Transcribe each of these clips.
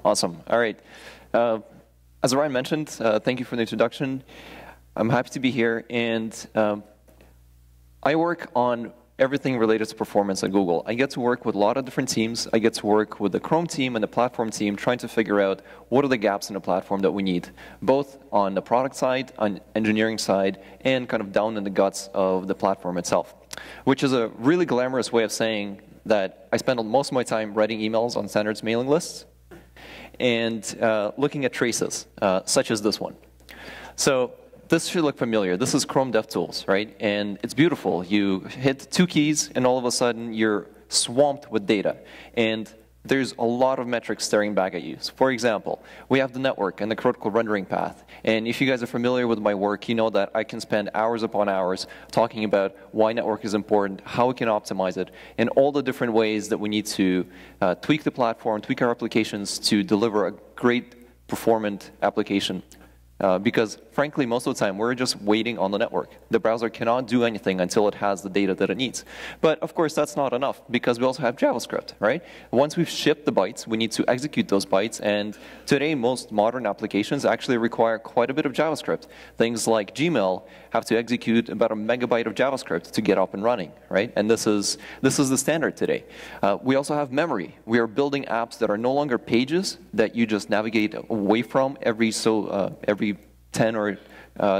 Awesome. All right. As Ryan mentioned, thank you for the introduction. I'm happy to be here, and I work on everything related to performance at Google. I get to work with a lot of different teams. I get to work with the Chrome team and the platform team, trying to figure out what are the gaps in the platform that we need, both on the product side, on engineering side, and kind of down in the guts of the platform itself, which is a really glamorous way of saying that I spend most of my time writing emails on standards mailing lists and looking at traces, such as this one. So this should look familiar. This is Chrome DevTools, right? And it's beautiful. You hit 2 keys, and all of a sudden, you're swamped with data. And there's a lot of metrics staring back at you. So for example, we have the network and the critical rendering path. And if you guys are familiar with my work, you know that I can spend hours upon hours talking about why network is important, how we can optimize it, and all the different ways that we need to tweak the platform, tweak our applications to deliver a great performant application. Because frankly, most of the time, we're just waiting on the network. The browser cannot do anything until it has the data that it needs. But of course, that's not enough, because we also have JavaScript, right? Once we've shipped the bytes, we need to execute those bytes. And today, most modern applications actually require quite a bit of JavaScript. Things like Gmail have to execute about 1 megabyte of JavaScript to get up and running, right? And this is the standard today. We also have memory. We are building apps that are no longer pages that you just navigate away from every 10 or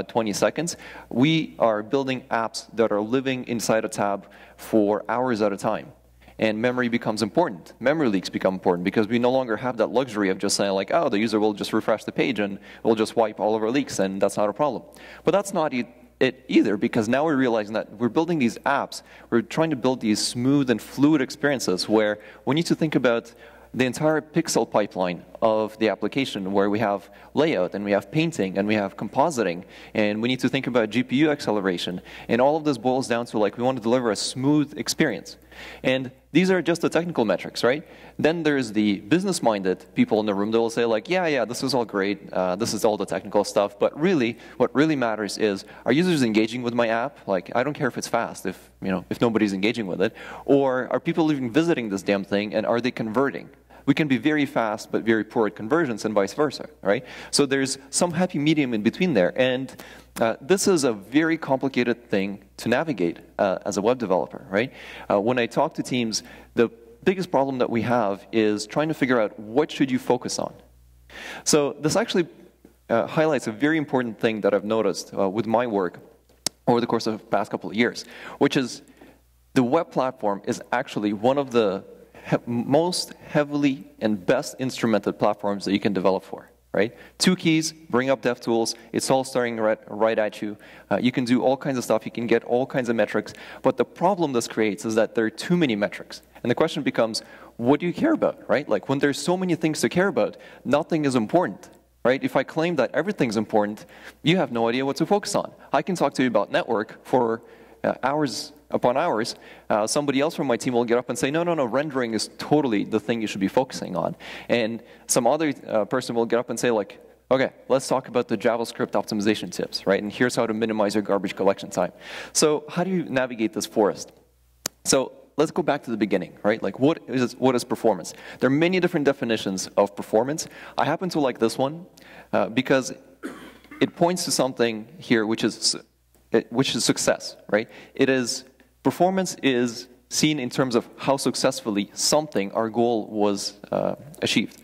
20 seconds. We are building apps that are living inside a tab for hours at a time. And memory becomes important. Memory leaks become important because we no longer have that luxury of just saying like, oh, the user will just refresh the page and we'll just wipe all of our leaks, and that's not a problem. But that's not it either, because now we're realizing that we're building these apps, we're trying to build these smooth and fluid experiences where we need to think about the entire pixel pipeline of the application, where we have layout, and we have painting, and we have compositing, and we need to think about GPU acceleration. And all of this boils down to, like, we want to deliver a smooth experience. And these are just the technical metrics, right? Then there's the business-minded people in the room that will say, like, yeah, this is all great, this is all the technical stuff, but really, what really matters is, are users engaging with my app? Like, I don't care if it's fast, if nobody's engaging with it, or are people even visiting this damn thing, and are they converting? We can be very fast, but very poor at conversions, and vice versa, right? So there's some happy medium in between there, and this is a very complicated thing to navigate as a web developer, right? When I talk to teams, the biggest problem that we have is trying to figure out what should you focus on. So this actually highlights a very important thing that I've noticed with my work over the course of the past couple of years, which is the web platform is actually one of the most heavily and best instrumented platforms that you can develop for, right? 2 keys, bring up DevTools, it's all staring right at you. You can do all kinds of stuff, you can get all kinds of metrics, but the problem this creates is that there are too many metrics. And the question becomes, what do you care about, right? Like, when there's so many things to care about, nothing is important, right? If I claim that everything's important, you have no idea what to focus on. I can talk to you about network for hours upon hours. Somebody else from my team will get up and say, no, rendering is totally the thing you should be focusing on. And some other person will get up and say, like, okay, let's talk about the JavaScript optimization tips, right? And here's how to minimize your garbage collection time. So how do you navigate this forest? So let's go back to the beginning, right? Like, what is performance? There are many different definitions of performance. I happen to like this one because it points to something here which is success, right? Performance is seen in terms of how successfully something, our goal, was achieved.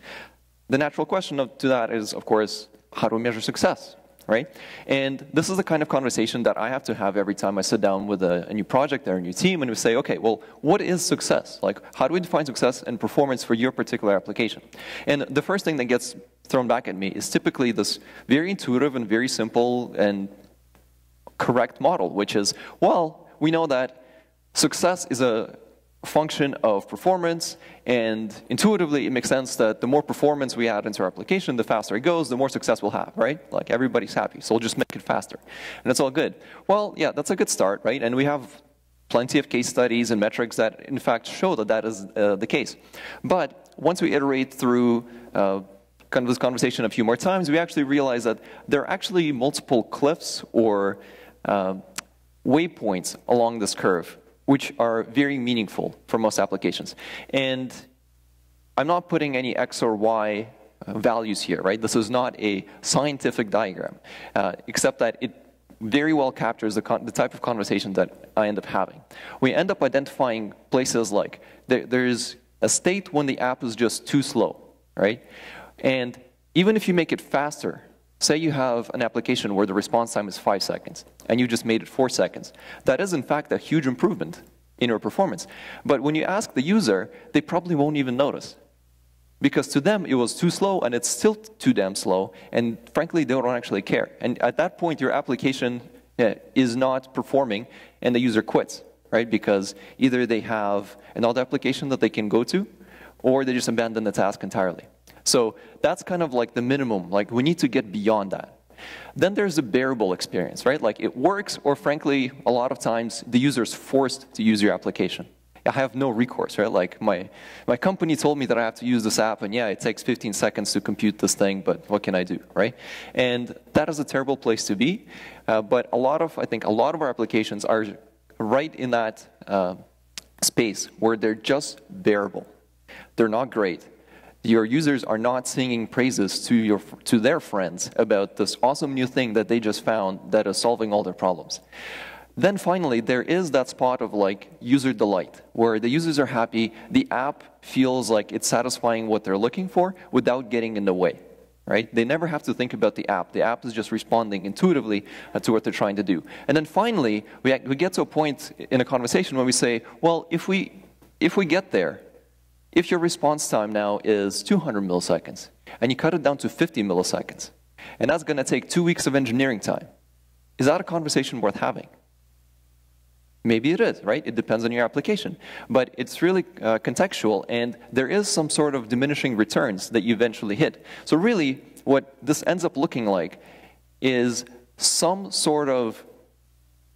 The natural question to that is, of course, how do we measure success, right? And this is the kind of conversation that I have to have every time I sit down with a new project or a new team, and we say, okay, well, what is success? Like, how do we define success and performance for your particular application? And the first thing that gets thrown back at me is typically this very intuitive and very simple and correct model, which is, well, we know that success is a function of performance, and intuitively it makes sense that the more performance we add into our application, the faster it goes, the more success we'll have, right? Like, everybody's happy, so we'll just make it faster. And it's all good. Well, yeah, that's a good start, right? And we have plenty of case studies and metrics that, in fact, show that that is the case. But once we iterate through kind of this conversation a few more times, we actually realize that there are actually multiple cliffs or waypoints along this curve, which are very meaningful for most applications. And I'm not putting any X or Y values here, right? This is not a scientific diagram, except that it very well captures the type of conversation that I end up having. We end up identifying places like there's a state when the app is just too slow, right? And even if you make it faster, say you have an application where the response time is 5 seconds, and you just made it 4 seconds. That is, in fact, a huge improvement in your performance. But when you ask the user, they probably won't even notice. Because to them, it was too slow, and it's still too damn slow, and frankly, they don't actually care. And at that point, your application is not performing, and the user quits, right? Because either they have another application that they can go to, or they just abandon the task entirely. So that's kind of like the minimum. Like, we need to get beyond that. Then there's the bearable experience, right? Like, it works, or frankly, a lot of times, the user is forced to use your application. I have no recourse, right? Like, my company told me that I have to use this app, and yeah, it takes 15 seconds to compute this thing, but what can I do, right? And that is a terrible place to be. But I think a lot of our applications are right in that space where they're just bearable. They're not great. Your users are not singing praises to their friends about this awesome new thing that they just found that is solving all their problems. Then finally, there is that spot of like user delight, where the users are happy, the app feels like it's satisfying what they're looking for without getting in the way, right? They never have to think about the app is just responding intuitively to what they're trying to do. And then finally, we get to a point in a conversation when we say, well, if we get there, if your response time now is 200 milliseconds, and you cut it down to 50 milliseconds, and that's going to take 2 weeks of engineering time, is that a conversation worth having? Maybe it is, right? It depends on your application. But it's really contextual, and there is some sort of diminishing returns that you eventually hit. So really, what this ends up looking like is some sort of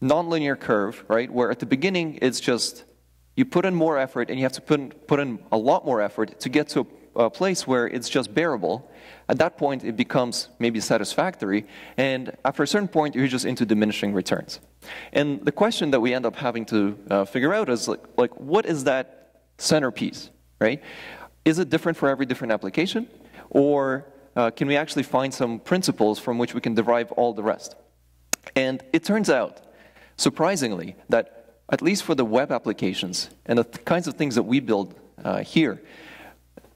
nonlinear curve, right? Where at the beginning, it's just you put in more effort, and you have to put in a lot more effort to get to a place where it's just bearable. At that point, it becomes maybe satisfactory, and after a certain point, you're just into diminishing returns. And the question that we end up having to figure out is, like, what is that centerpiece, right? Is it different for every different application, or can we actually find some principles from which we can derive all the rest? And it turns out, surprisingly, that at least for the web applications and the kinds of things that we build here,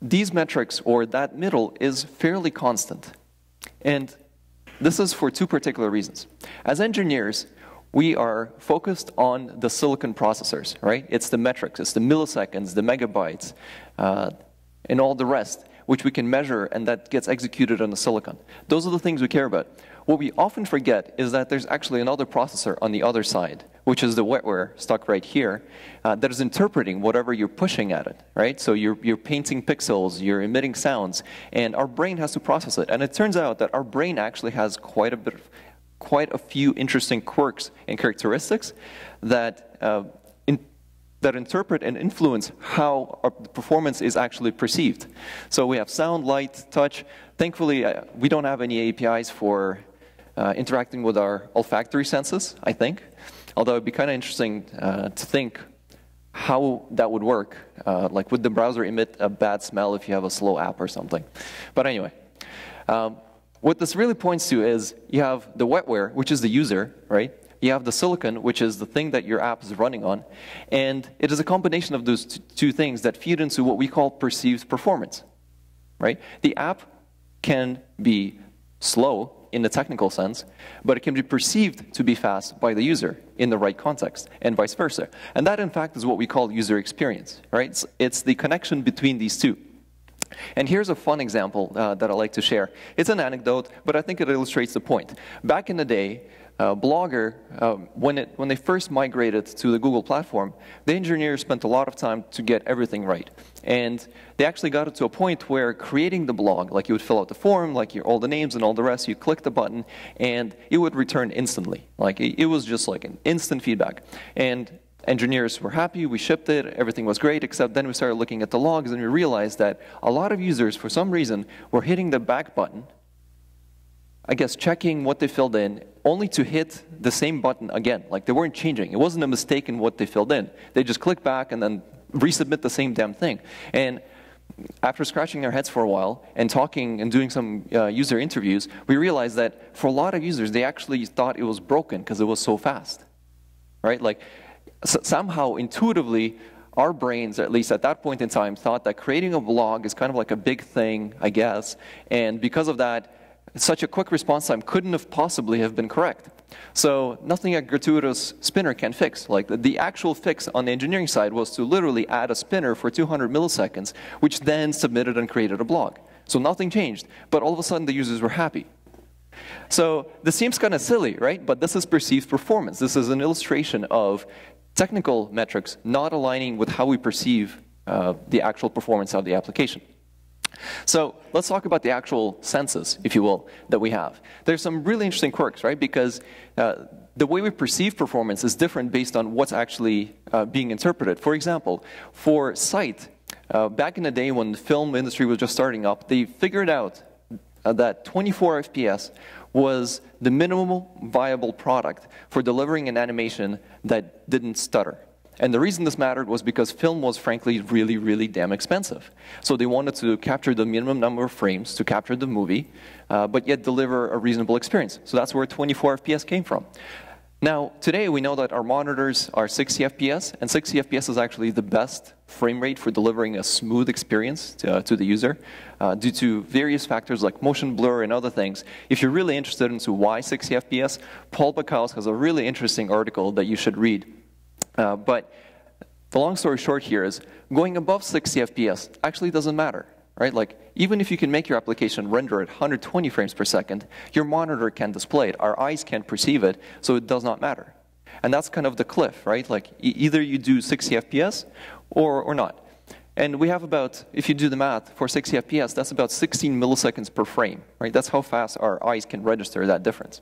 these metrics, or that middle, is fairly constant. And this is for two particular reasons. As engineers, we are focused on the silicon processors, right? It's the metrics, it's the milliseconds, the megabytes, and all the rest, which we can measure, and that gets executed on the silicon. Those are the things we care about. What we often forget is that there's actually another processor on the other side, which is the wetware stuck right here, that is interpreting whatever you're pushing at it, right? So you're painting pixels, you're emitting sounds, and our brain has to process it. And it turns out that our brain actually has quite a few interesting quirks and characteristics that that interpret and influence how our performance is actually perceived. So we have sound, light, touch. Thankfully, we don't have any APIs for interacting with our olfactory senses, I think. Although it'd be kind of interesting to think how that would work. Like, would the browser emit a bad smell if you have a slow app or something? But anyway, what this really points to is you have the wetware, which is the user, right? You have the silicon, which is the thing that your app is running on. And it is a combination of those two things that feed into what we call perceived performance, right? The app can be slow in the technical sense, but it can be perceived to be fast by the user in the right context, and vice versa. And that, in fact, is what we call user experience, right? It's the connection between these two. And here's a fun example that I like to share. It's an anecdote, but I think it illustrates the point. Back in the day, Blogger, when they first migrated to the Google platform, the engineers spent a lot of time to get everything right. And they actually got it to a point where creating the blog, like you would fill out the form, like all the names and all the rest, you click the button, and it would return instantly. Like, it was just like an instant feedback. And engineers were happy, we shipped it, everything was great, except then we started looking at the logs, and we realized that a lot of users, for some reason, were hitting the back button, I guess checking what they filled in, only to hit the same button again. Like, they weren't changing. It wasn't a mistake in what they filled in. They just click back and then resubmit the same damn thing. And after scratching our heads for a while and talking and doing some user interviews, we realized that for a lot of users, they actually thought it was broken because it was so fast, right? Like somehow intuitively, our brains, at least at that point in time, thought that creating a blog is kind of like a big thing, I guess, and because of that, such a quick response time couldn't have possibly have been correct. So nothing a gratuitous spinner can fix. Like the actual fix on the engineering side was to literally add a spinner for 200 milliseconds, which then submitted and created a blog. So nothing changed, but all of a sudden the users were happy. So this seems kind of silly, right? But this is perceived performance. This is an illustration of technical metrics not aligning with how we perceive the actual performance of the application. So let's talk about the actual senses, if you will, that we have. There's some really interesting quirks, right? Because the way we perceive performance is different based on what's actually being interpreted. For example, for sight, back in the day when the film industry was just starting up, they figured out that 24 FPS was the minimum viable product for delivering an animation that didn't stutter. And the reason this mattered was because film was frankly really, really damn expensive. So they wanted to capture the minimum number of frames to capture the movie, but yet deliver a reasonable experience. So that's where 24 FPS came from. Now, today we know that our monitors are 60 FPS, and 60 FPS is actually the best frame rate for delivering a smooth experience to the user due to various factors like motion blur and other things. If you're really interested into why 60 FPS, Paul Backhaus has a really interesting article that you should read. But the long story short here is going above 60 FPS actually doesn't matter, right? Like even if you can make your application render at 120 frames per second, your monitor can display it. Our eyes can't perceive it, so it does not matter. And that's kind of the cliff, right? Like either you do 60 FPS or not. And we have about, if you do the math, for 60 FPS, that's about 16 milliseconds per frame, right? That's how fast our eyes can register that difference.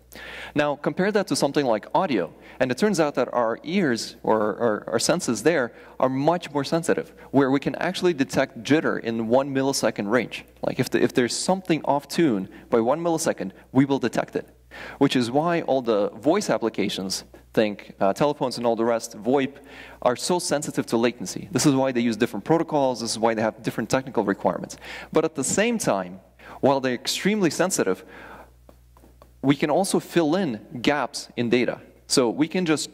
Now, compare that to something like audio, and it turns out that our ears, or our senses there, are much more sensitive, where we can actually detect jitter in 1 millisecond range. Like if there's something off tune by 1 millisecond, we will detect it. Which is why all the voice applications, think telephones and all the rest, VoIP, are so sensitive to latency. This is why they use different protocols. This is why they have different technical requirements. But at the same time, while they're extremely sensitive, we can also fill in gaps in data. So we can just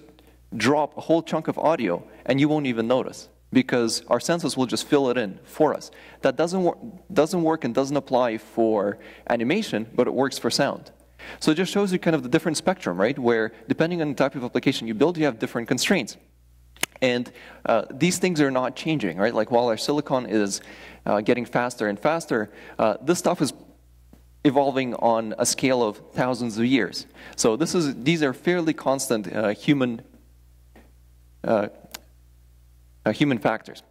drop a whole chunk of audio and you won't even notice, because our sensors will just fill it in for us. That doesn't work and doesn't apply for animation, but it works for sound. So it just shows you kind of the different spectrum, right? Where depending on the type of application you build, you have different constraints. And these things are not changing, right? Like while our silicon is getting faster and faster, this stuff is evolving on a scale of thousands of years. So these are fairly constant human factors.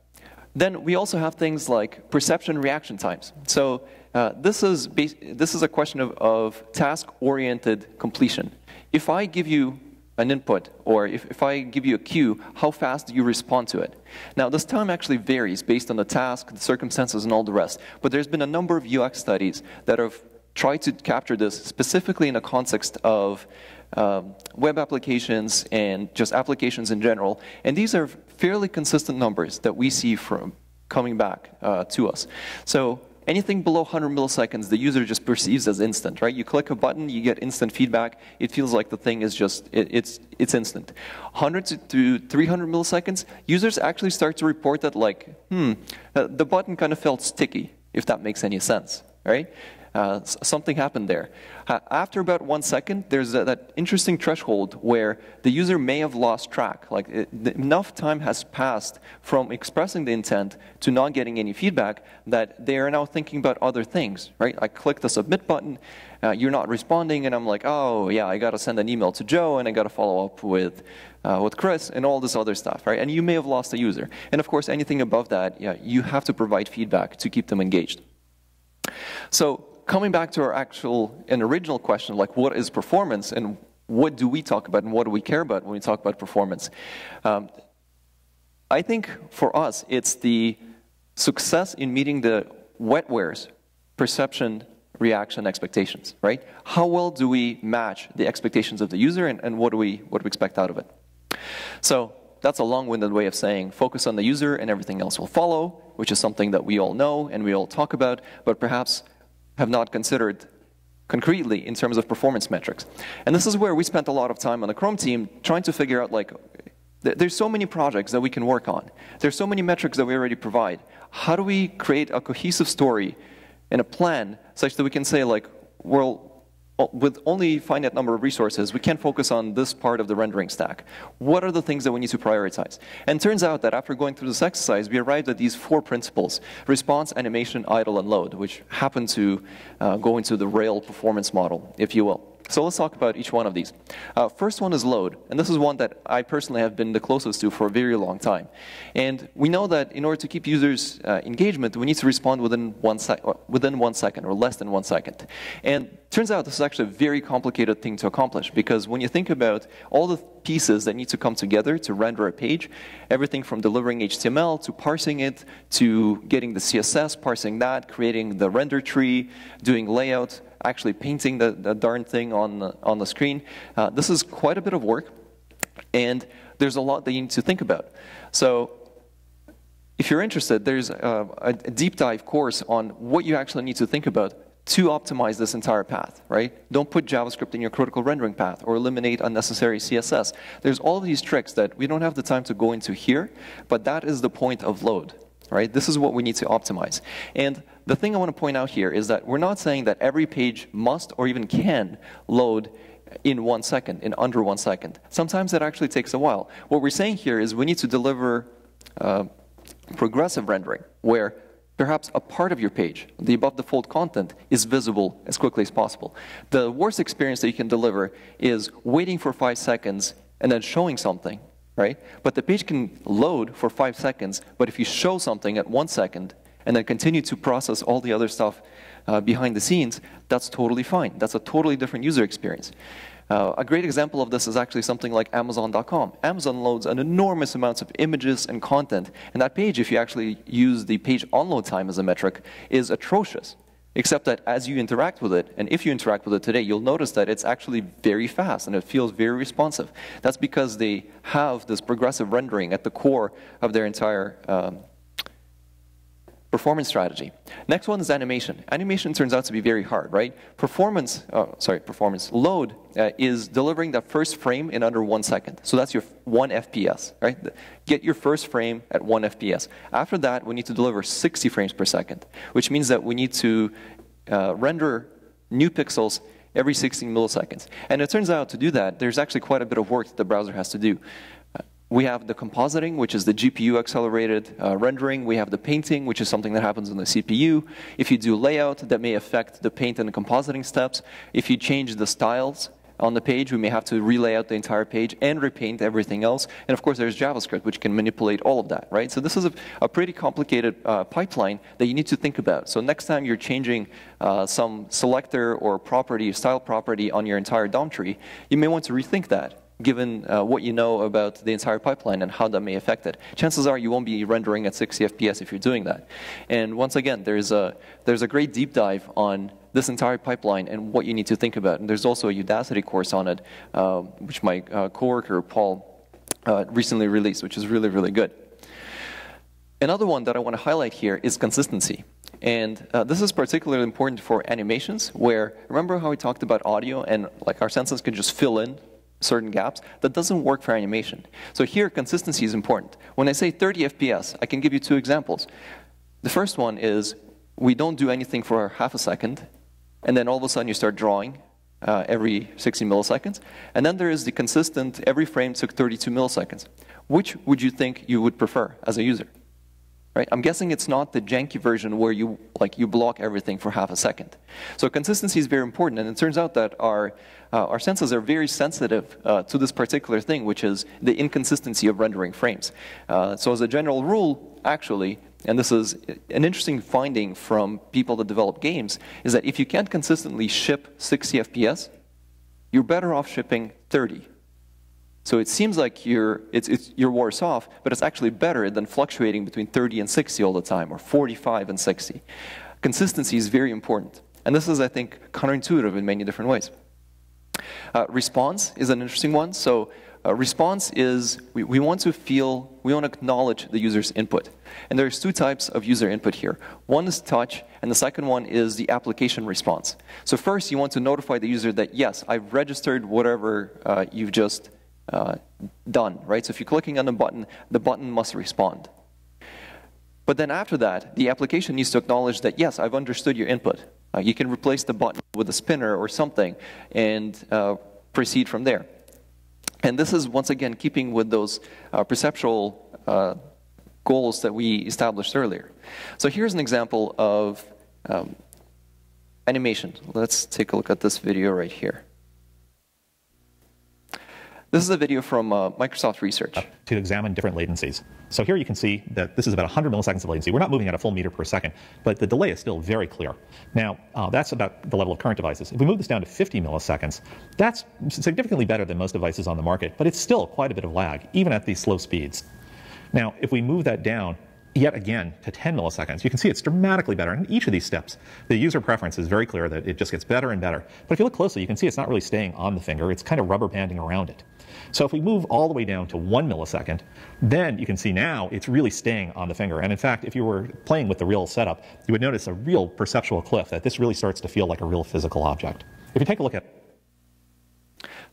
Then we also have things like perception reaction times. So this is a question of task-oriented completion. If I give you an input, or if I give you a cue, how fast do you respond to it? Now, this time actually varies based on the task, the circumstances, and all the rest. But there's been a number of UX studies that have tried to capture this specifically in the context of web applications and just applications in general. And these are fairly consistent numbers that we see from coming back to us. So anything below 100 milliseconds, the user just perceives as instant, right? You click a button, you get instant feedback. It feels like the thing is just, it's instant. 100 to 300 milliseconds, users actually start to report that like, the button kind of felt sticky, if that makes any sense, right? Something happened there. After about 1 second, there's that interesting threshold where the user may have lost track. Like enough time has passed from expressing the intent to not getting any feedback that they are now thinking about other things, right? I click the submit button, you're not responding, and I'm like, oh yeah, I got to send an email to Joe, and I got to follow up with Chris, and all this other stuff, right? And you may have lost a user. And of course, anything above that, yeah, you have to provide feedback to keep them engaged. So coming back to our actual and original question, like what is performance and what do we talk about and what do we care about when we talk about performance? I think for us, it's the success in meeting the Wetware's perception, reaction, expectations, right? How well do we match the expectations of the user and what do we expect out of it? So that's a long-winded way of saying focus on the user and everything else will follow, which is something that we all know and we all talk about, but perhaps have not considered concretely in terms of performance metrics. And this is where we spent a lot of time on the Chrome team trying to figure out, like, there's so many projects that we can work on. There's so many metrics that we already provide. How do we create a cohesive story and a plan such that we can say, like, well, with only finite number of resources, we can't focus on this part of the rendering stack. What are the things that we need to prioritize? And it turns out that after going through this exercise, we arrived at these 4 principles: response, animation, idle, and load, which happen to go into the Rail performance model, if you will. So let's talk about each one of these. First one is load, and this is one that I personally have been the closest to for a very long time. And we know that in order to keep users' engagement, we need to respond within 1 second, or less than 1 second. And turns out this is actually a very complicated thing to accomplish, because when you think about all the pieces that need to come together to render a page, everything from delivering HTML to parsing it, to getting the CSS, parsing that, creating the render tree, doing layout, actually painting the darn thing on the screen. This is quite a bit of work, and there's a lot that you need to think about. So if you're interested, there's a deep dive course on what you actually need to think about to optimize this entire path, right? Don't put JavaScript in your critical rendering path or eliminate unnecessary CSS. There's all of these tricks that we don't have the time to go into here, but that is the point of load, right? This is what we need to optimize. And the thing I want to point out here is that we're not saying that every page must or even can load in 1 second, in under 1 second. Sometimes that actually takes a while. What we're saying here is we need to deliver progressive rendering, where perhaps a part of your page, the above default content, is visible as quickly as possible. The worst experience that you can deliver is waiting for 5 seconds and then showing something, right? But the page can load for 5 seconds, but if you show something at 1 second and then continue to process all the other stuff behind the scenes, that's totally fine. That's a totally different user experience. A great example of this is actually something like Amazon.com. Amazon loads an enormous amounts of images and content, and that page, if you actually use the page onload time as a metric, is atrocious. Except that as you interact with it, and if you interact with it today, you'll notice that it's actually very fast and it feels very responsive. That's because they have this progressive rendering at the core of their entire performance strategy. Next one is animation. Animation turns out to be very hard, right? Performance load is delivering that first frame in under 1 second. So that's your 1 FPS, right? Get your first frame at 1 FPS. After that, we need to deliver 60 frames per second, which means that we need to render new pixels every 16 milliseconds. And it turns out to do that, there's actually quite a bit of work that the browser has to do. We have the compositing, which is the GPU-accelerated rendering. We have the painting, which is something that happens on the CPU. If you do layout, that may affect the paint and the compositing steps. If you change the styles on the page, we may have to relay out the entire page and repaint everything else. And of course, there's JavaScript, which can manipulate all of that, right? So this is a pretty complicated pipeline that you need to think about. So next time you're changing some selector or property, style property on your entire DOM tree, you may want to rethink that, given what you know about the entire pipeline and how that may affect it. Chances are you won't be rendering at 60 FPS if you're doing that. And once again, there's a great deep dive on this entire pipeline and what you need to think about. And there's also a Udacity course on it, which my coworker Paul recently released, which is really, really good. Another one that I want to highlight here is consistency. And this is particularly important for animations, where, remember how we talked about audio and like our senses could just fill in certain gaps? That doesn't work for animation. So here, consistency is important. When I say 30 FPS, I can give you 2 examples. The first one is we don't do anything for half a second, and then all of a sudden you start drawing every 60 milliseconds. And then there is the consistent, every frame took 32 milliseconds. Which would you think you would prefer as a user? Right? I'm guessing it's not the janky version where you block everything for half a second. So consistency is very important, and it turns out that our senses are very sensitive to this particular thing, which is the inconsistency of rendering frames. So as a general rule, actually, and this is an interesting finding from people that develop games, is that if you can't consistently ship 60 FPS, you're better off shipping 30. So it seems like you're worse off, but it's actually better than fluctuating between 30 and 60 all the time, or 45 and 60. Consistency is very important. And this is, I think, counterintuitive in many different ways. Response is an interesting one. So response is we want to acknowledge the user's input. And there's two types of user input here. One is touch, and the second one is the application response. So first, you want to notify the user that, yes, I've registered whatever you've just done, right? So if you're clicking on the button must respond. But then after that, the application needs to acknowledge that, yes, I've understood your input. You can replace the button with a spinner or something and proceed from there. And this is, once again, keeping with those perceptual goals that we established earlier. So here's an example of animation. Let's take a look at this video right here. This is a video from Microsoft Research. To examine different latencies. So here you can see that this is about 100 milliseconds of latency. We're not moving at a full meter per second, but the delay is still very clear. Now, that's about the level of current devices. If we move this down to 50 milliseconds, that's significantly better than most devices on the market, but it's still quite a bit of lag, even at these slow speeds. Now, if we move that down, yet again, to 10 milliseconds, you can see it's dramatically better. In each of these steps, the user preference is very clear that it just gets better and better. But if you look closely, you can see it's not really staying on the finger. It's kind of rubber banding around it. So if we move all the way down to 1 millisecond, then you can see now it's really staying on the finger. And in fact, if you were playing with the real setup, you would notice a real perceptual cliff, that this really starts to feel like a real physical object. If you take a look at...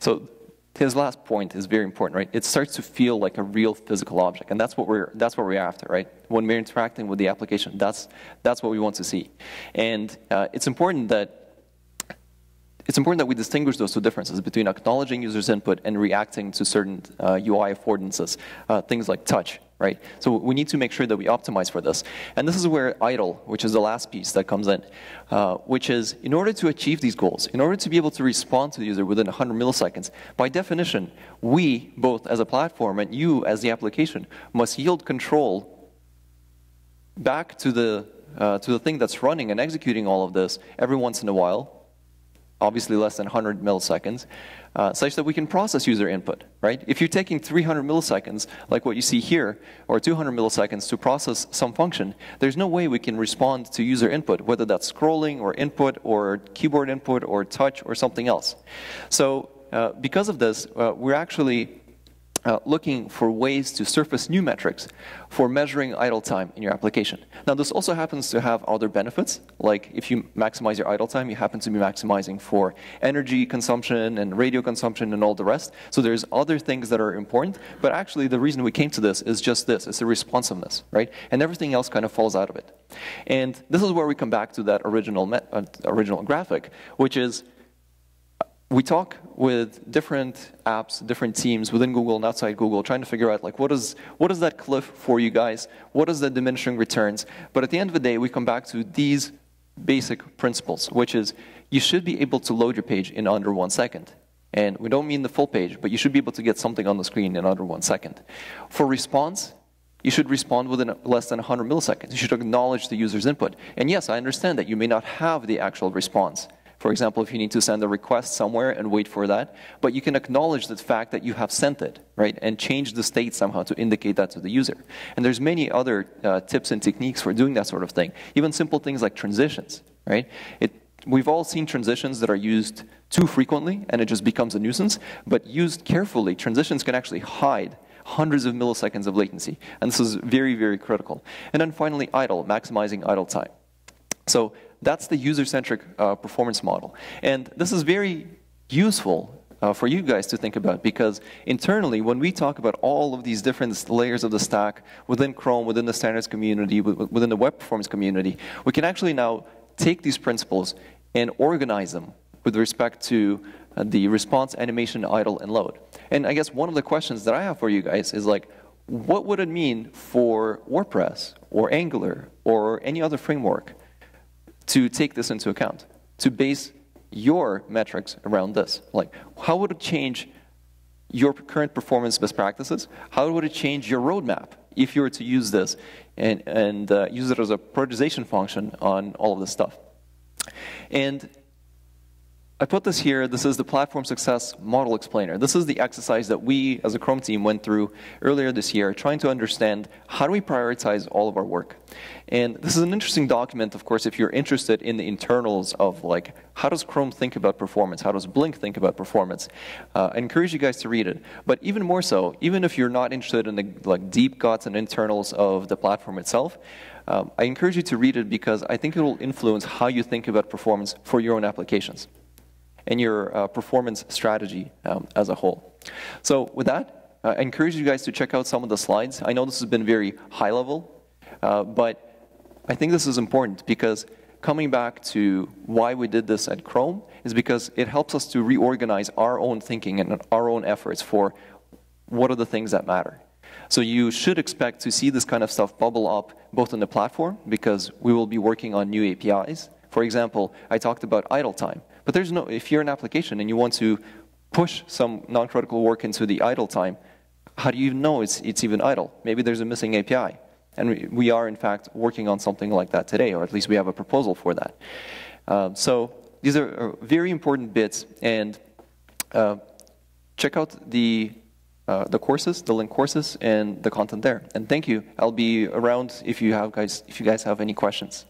So his last point is very important, right? It starts to feel like a real physical object, and that's what we're after, right? When we're interacting with the application, that's what we want to see. And it's important that we distinguish those two differences between acknowledging users' input and reacting to certain UI affordances, things like touch, right? So we need to make sure that we optimize for this. And this is where idle, which is the last piece that comes in, which is in order to achieve these goals, in order to be able to respond to the user within 100 milliseconds, by definition, we, both as a platform and you as the application, must yield control back to the thing that's running and executing all of this every once in a while, obviously less than 100 milliseconds, such that we can process user input, right? If you're taking 300 milliseconds, like what you see here, or 200 milliseconds to process some function, there's no way we can respond to user input, whether that's scrolling or input or keyboard input or touch or something else. So because of this, we're actually looking for ways to surface new metrics for measuring idle time in your application. Now, this also happens to have other benefits, like if you maximize your idle time, you happen to be maximizing for energy consumption and radio consumption and all the rest. So there's other things that are important, but actually the reason we came to this is just this, it's the responsiveness, right? And everything else kind of falls out of it. And this is where we come back to that original graphic, which is we talk with different apps, different teams within Google and outside Google, trying to figure out like what is that cliff for you guys? What is the diminishing returns? But at the end of the day, we come back to these basic principles, which is you should be able to load your page in under 1 second. And we don't mean the full page, but you should be able to get something on the screen in under 1 second. For response, you should respond within less than 100 milliseconds. You should acknowledge the user's input. And yes, I understand that you may not have the actual response. For example, if you need to send a request somewhere and wait for that, but you can acknowledge the fact that you have sent it, right, and change the state somehow to indicate that to the user. And there's many other tips and techniques for doing that sort of thing. Even simple things like transitions, right? We've all seen transitions that are used too frequently, and it just becomes a nuisance. But used carefully, transitions can actually hide hundreds of milliseconds of latency. And this is very, very critical. And then finally, idle, maximizing idle time. So that's the user-centric performance model. And this is very useful for you guys to think about, because internally, when we talk about all of these different layers of the stack within Chrome, within the standards community, within the web performance community, we can actually now take these principles and organize them with respect to the response, animation, idle, and load. And I guess one of the questions that I have for you guys is like, what would it mean for WordPress or Angular or any other framework to take this into account, to base your metrics around this? Like, how would it change your current performance best practices? How would it change your roadmap if you were to use this and use it as a prioritization function on all of this stuff? And I put this here. This is the Platform Success Model Explainer. This is the exercise that we, as a Chrome team, went through earlier this year, trying to understand how do we prioritize all of our work. And this is an interesting document, of course, if you're interested in the internals of, like, how does Chrome think about performance? How does Blink think about performance? I encourage you guys to read it. But even more so, even if you're not interested in the deep guts and internals of the platform itself, I encourage you to read it because I think it will influence how you think about performance for your own applications and your performance strategy as a whole. So with that, I encourage you guys to check out some of the slides. I know this has been very high level, but I think this is important because coming back to why we did this at Chrome is because it helps us to reorganize our own thinking and our own efforts for what are the things that matter. So you should expect to see this kind of stuff bubble up both on the platform because we will be working on new APIs. For example, I talked about idle time. But there's no, if you're an application and you want to push some non-critical work into the idle time, how do you even know it's even idle? Maybe there's a missing API. And we are, in fact, working on something like that today, or at least we have a proposal for that. So these are very important bits, and check out the courses, the link courses, and the content there. And thank you. I'll be around if you guys have any questions.